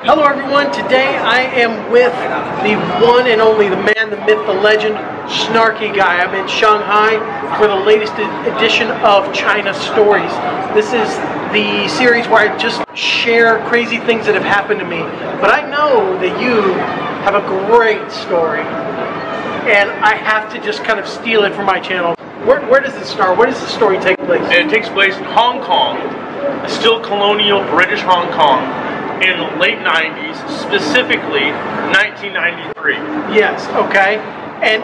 Hello everyone, today I am with the one and only, the man, the myth, the legend, Snarkyguy. I'm in Shanghai for the latest edition of China Stories. This is the series where I just share crazy things that have happened to me. But I know that you have a great story, and I have to just kind of steal it from my channel. Where does it start? Where does the story take place? It takes place in Hong Kong, still colonial British Hong Kong, in the late 90s, specifically 1993. Yes, okay. And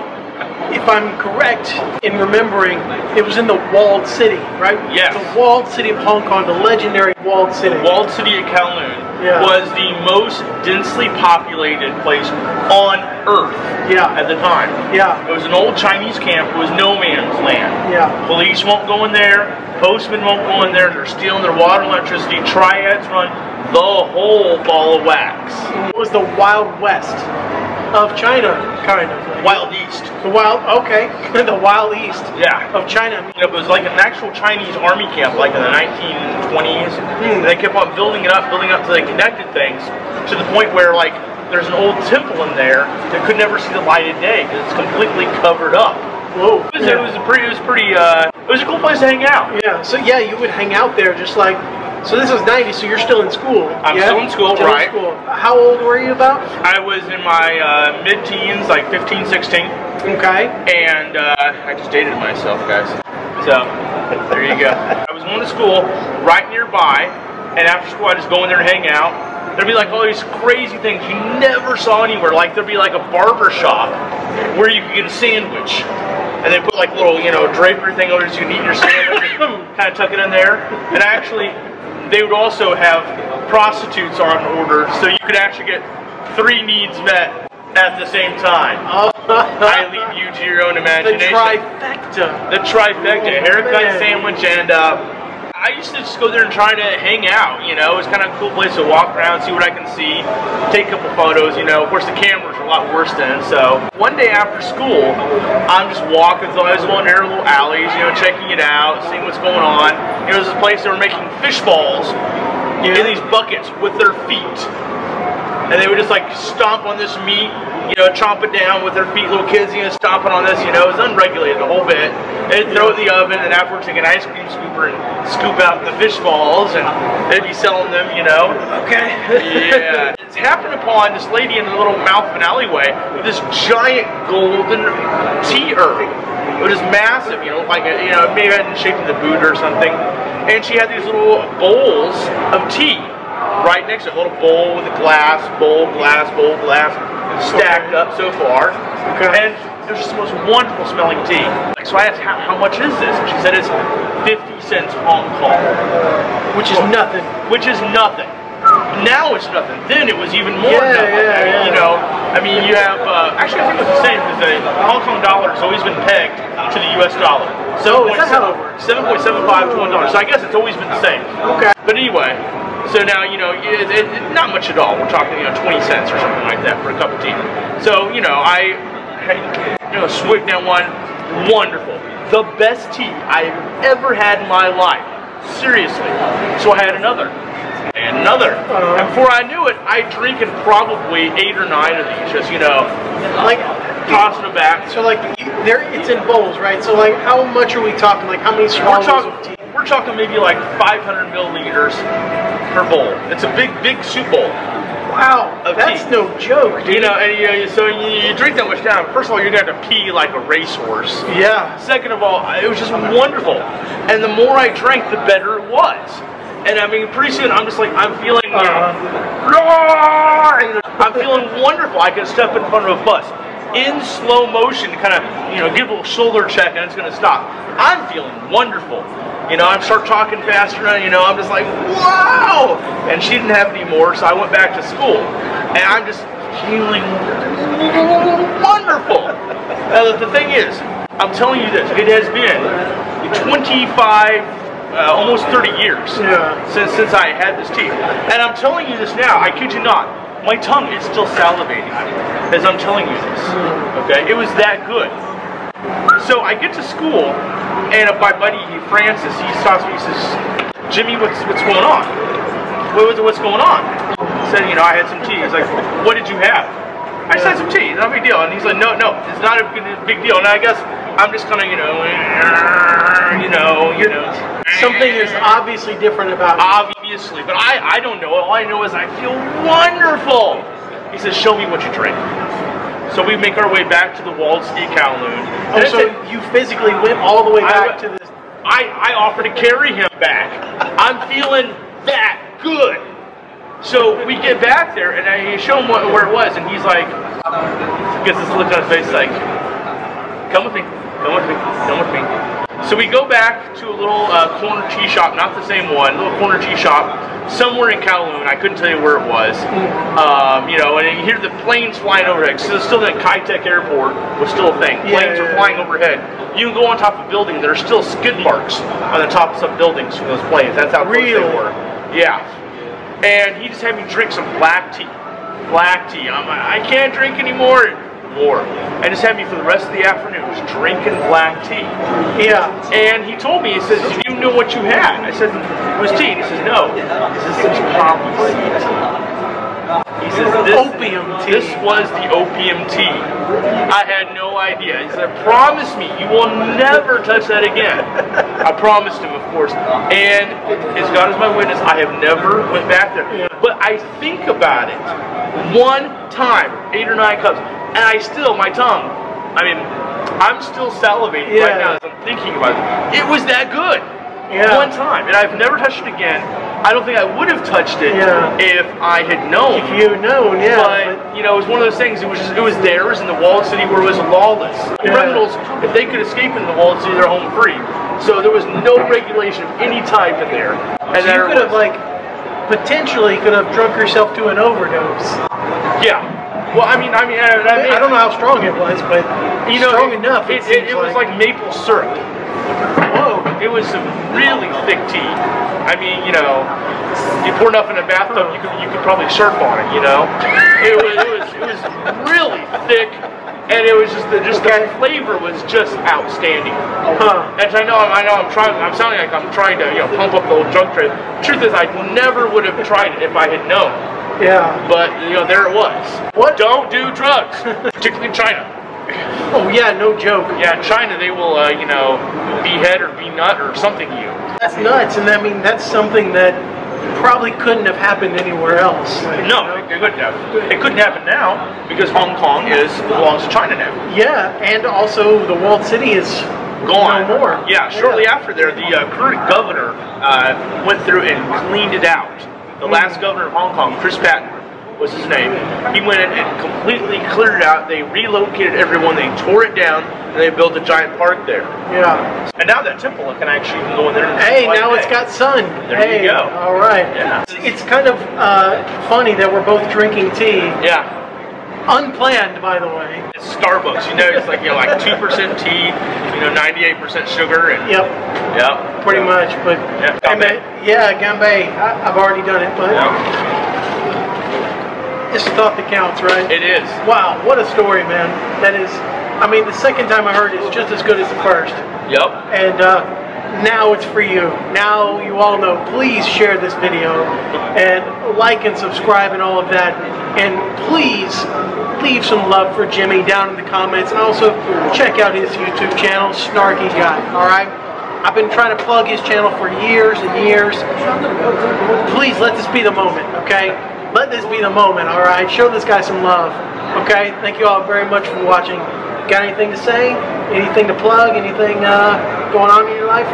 if I'm correct in remembering, it was in the Walled City, right? Yes. The Walled City of Hong Kong, the legendary Walled City. The Walled City of Kowloon was the most densely populated place on Earth at the time. Yeah. It was an old Chinese camp. It was no man's land. Yeah. Police won't go in there. Postmen won't go in there. They're stealing their water and electricity. Triads run the whole ball of wax. It was the Wild West of China, kind of. Wild East. The Wild, okay. The Wild East of China. It was like an actual Chinese army camp, like in the 1920s. And they kept on building it up until they connected things to the point where, like, there's an old temple in there that could never see the light of day because it's completely covered up. Whoa. It was a cool place to hang out. Yeah. So yeah, you would hang out there just like. So this was 90, so you're still in school. I'm still in school, still right. In school. How old were you about? I was in my mid-teens, like 15, 16. Okay. And I just dated myself, guys. So, there you go. I was going to school right nearby, and after school I'd just go in there and hang out. There'd be like all these crazy things you never saw anywhere. Like there'd be like a barber shop where you could get a sandwich. And they put like a little, drapery thing over so you can eat your sandwich and kind of tuck it in there. And actually, they would also have prostitutes on order, so you could actually get 3 needs met at the same time. I leave you to your own imagination. The trifecta. The trifecta. Haircut, sandwich, and I used to just go there and try to hang out, It was kind of a cool place to walk around, see what I can see, take a couple photos, Of course, the cameras were a lot worse then, so. One day after school, I'm just walking through those little narrow little alleys, checking it out, seeing what's going on. There's this place they were making fish balls in these buckets with their feet. And they would just like stomp on this meat, chomp it down with their feet, little kids, stomping on this, it was unregulated a whole bit. They'd throw it in the oven, and afterwards take an ice cream scooper and scoop out the fish balls, and they'd be selling them, Okay. Yeah. It's happened upon this lady in the little mouth of an alleyway with this giant golden tea urn. It was massive, like maybe it had shaped in the Buddha or something. And she had these little bowls of tea right next to it, a little bowl with a glass, bowl, glass, stacked up so far. Okay. And it was just the most wonderful smelling tea. So I asked, how much is this? And she said it's 50 cents Hong Kong. Which is nothing. Which is nothing. Now it's nothing. Then it was even more nothing. You have, actually I think it was the same because the Hong Kong dollar has always been pegged to the US dollar. So is that how it works? 7.75 to $1. So I guess it's always been the same. Okay. But anyway, so now, not much at all. We're talking, 20 cents or something like that for a cup of tea. So, I swigged down one. Wonderful. The best tea I've ever had in my life. Seriously. So I had another. And another. And before I knew it, I drinking probably 8 or 9 of these. Just, like tossing them back. So like, it's in bowls, right? So like, how much are we talking? Like, how many swallows of tea? We're talking maybe like 500 milliliters per bowl. It's a big soup bowl. Wow, that's tea. No joke, dude. So you drink that much down. First of all, you're gonna have to pee like a racehorse. Yeah. Second of all, it was just wonderful. And the more I drank, the better it was. And I mean, pretty soon I'm just like, I'm feeling, I'm feeling wonderful. I could step in front of a bus in slow motion, kind of, give a little shoulder check, and it's gonna stop. I'm feeling wonderful. I start talking faster, and I'm just like, wow! And she didn't have any more, so I went back to school. And I'm just feeling wonderful. Now, the thing is, I'm telling you this, it has been 25, almost 30 years since I had this tea. And I'm telling you this now, I kid you not, my tongue is still salivating as I'm telling you this. Okay? It was that good. So I get to school, and my buddy Francis, he stops me, he says, Jimmy, what's going on? What's going on? said, you know, I had some tea. He's like, what did you have? I said some tea, no big deal. And he's like, no, it's not a big deal. And I guess I'm just kind of, you know. Something is obviously different about it. Obviously, but I don't know. All I know is I feel wonderful. He says, show me what you drink. So we make our way back to the Walled City of Kowloon. Oh, so you physically went all the way back to this? I offer to carry him back. I'm feeling that good. So we get back there, and I show him where it was, and he's like, gets this look on his face like, come with me, come with me, come with me. So we go back to a little corner tea shop, not the same one, a little corner tea shop, somewhere in Kowloon. I couldn't tell you where it was. You know, and you hear the planes flying overhead. So still that Kai-Tak airport was still a thing. Planes are flying overhead. You can go on top of a building. There are still skid marks on the tops of buildings from those planes. That's how close they were. Yeah. And he just had me drink some black tea. Black tea. I'm like, I can't drink anymore. And just had me for the rest of the afternoon just drinking black tea. Yeah. And he told me, he says, do you know what you had? I said, it was tea. And he says, no. This is poppy seed tea. He says, opium tea. This was the opium tea. I had no idea. He said, promise me you will never touch that again. I promised him, of course. And as God is my witness, I have never went back there. But I think about it. One time, 8 or 9 cups. And I still, my tongue, I mean, I'm still salivating right now as I'm thinking about it. It was that good. One time. And I've never touched it again. I don't think I would have touched it if I had known. If you had known, But, you know, it was one of those things, it was theirs in the Walled City where it was lawless. Criminals, if they could escape into the Walled City, they're home free. So there was no regulation of any type in there. And so you could have, like, potentially could have drunk yourself to an overdose. Yeah. Well, I mean, I don't know how strong it was, but you know, strong enough. It was like maple syrup. Whoa! It was some really thick tea. I mean, you know, you pour enough in a bathtub, you could probably surf on it. You know, it was really thick, and it was just the flavor was just outstanding. And I know I'm sounding like I'm trying to pump up the old drunk trade. The truth is, I never would have tried it if I had known. Yeah. But, there it was. What? Don't do drugs, particularly in China. Oh, yeah, no joke. Yeah, in China, they will, behead or be-nut or something you. That's nuts, and I mean, that's something that probably couldn't have happened anywhere else. No, it couldn't have. It couldn't happen now, because Hong Kong belongs to China now. Yeah, and also the Walled City is gone. No more. Yeah, shortly after there, the current governor went through and cleaned it out. The last governor of Hong Kong, Chris Patton, was his name. He went in and completely cleared it out. They relocated everyone. They tore it down, and they built a giant park there. Yeah. And now that temple can actually go in there. Hey, now it's got sun. There you go. All right. Yeah. It's kind of funny that we're both drinking tea. Yeah. Unplanned, by the way. It's Starbucks. It's like 2% tea, 98% sugar, and pretty much. But ganbei. Ganbei. I've already done it, but it's the thought that counts, right? It is. Wow, what a story, man. That is. I mean, the second time I heard it is just as good as the first. Yep. And now it's for you. Now you all know. Please share this video and like and subscribe and all of that. And please leave some love for Jimmy down in the comments, and also check out his YouTube channel, Snarkyguy. All right. I've been trying to plug his channel for years and years. Please let this be the moment, okay? Let this be the moment, all right? Show this guy some love, okay? Thank you all very much for watching. Got anything to say? Anything to plug? Anything going on in your life?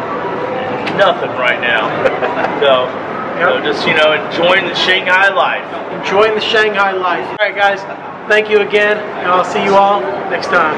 Nothing right now. So just, enjoying the Shanghai life. Enjoying the Shanghai life. All right, guys. Thank you again, and I'll see you all next time.